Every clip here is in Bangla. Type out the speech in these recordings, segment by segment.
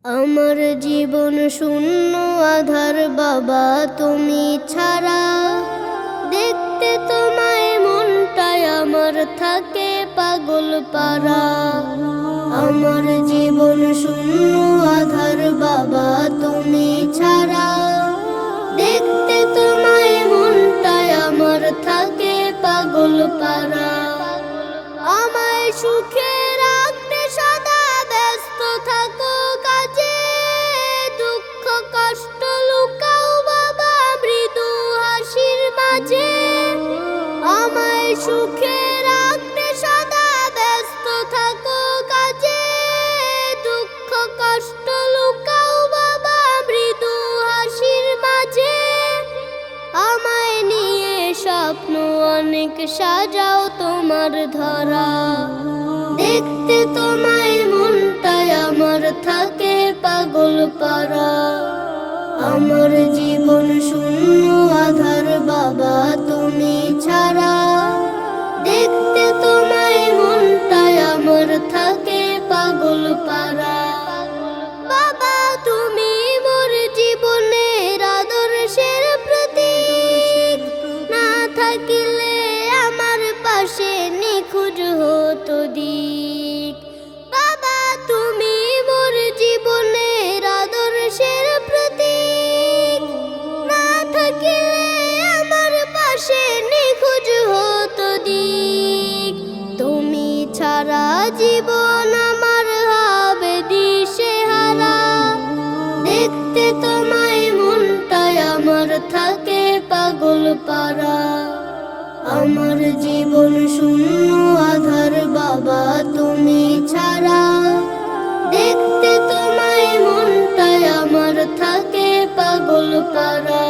আমার জীবন শূন্য আধার বাবা তুমি ছাড়া, দেখতে তোমায় মনটায় আমার থাকে পাগল পারা। আমার জীবন শূন্য আধার বাবা তুমি ছাড়া, দেখতে তোমায় মনটায় আমার থাকে পাগল পারা। আমায় সুখে রাখতে সদা ব্যস্ত থাকো কাজে, দুঃখ কষ্ট লুকাও বাবা মৃদু হাসির মাঝে। আমায় সুখে রাখতে সদা ব্যস্ত থাকো কাজে, দুঃখ কষ্ট লুকাও বাবা মৃদু হাসির মাঝে। আমায় নিয়ে স্বপ্ন অনেক সাজাও তোমার ধরা, দেখতে তোমায় মনটায় আমার থাকে পাগল পারা। আমার জীবন শূন্য আধার বাবা তুমি ছাড়া, দেখতে তোমায় মনটায় আমার থাকে পাগল পারা। বাবা তুমি মোর জীবনের আদর্শের প্রতীক, না থাকিলে আমার পাশে নিখোঁজ হতো দিক। বাবা তুমি মোর জীবনের আদর্শের প্রতীক, না থাকিলে আমার পাশে নিখোঁজ হতো দিক। তুমি ছাড়া জীবন আমার হবে দিশেহারা, দেখতে তোমায় মনটায় আমার থাকে পাগল পারা। আমার জীবন শূন্য আধার বাবা তুমি ছাড়া, দেখতে তোমায় মনটায় আমার থাকে পাগল পারা।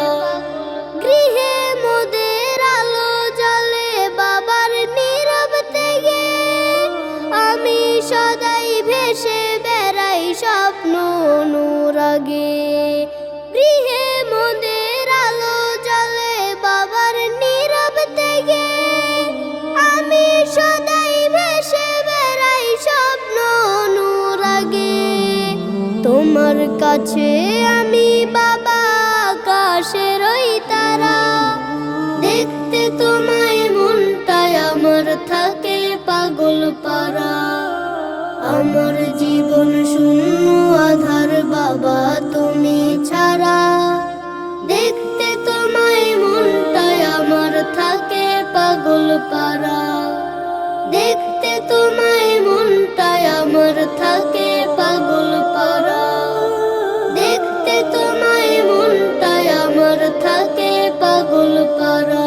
গৃহে মোদের আলো জ্বলে বাবার নীরব ত্যাগে, আমি সদাই ভেসে বেড়াই স্বপ্ন অনুরাগে। গৃহে মোদের আলো জ্বলে বাবার নীরব ত্যাগে, আমি সদাই ভেসে বেড়াই স্বপ্ন অনুরাগে। তোমার কাছে আমি বাবা আকাশের ওই তারা, দেখতে তোমায় মনটায় আমার থাকে পাগল পারা। আমার জীবন শূন্য আধার বাবা তুমি ছাড়া, দেখতে তোমায় মনটায় আমার থাকে পাগল পারা। দেখতে তোমায় মনটায় আমার থাকে পাগল পারা। দেখতে তোমায় মনটায় আমার থাকে পাগল পারা।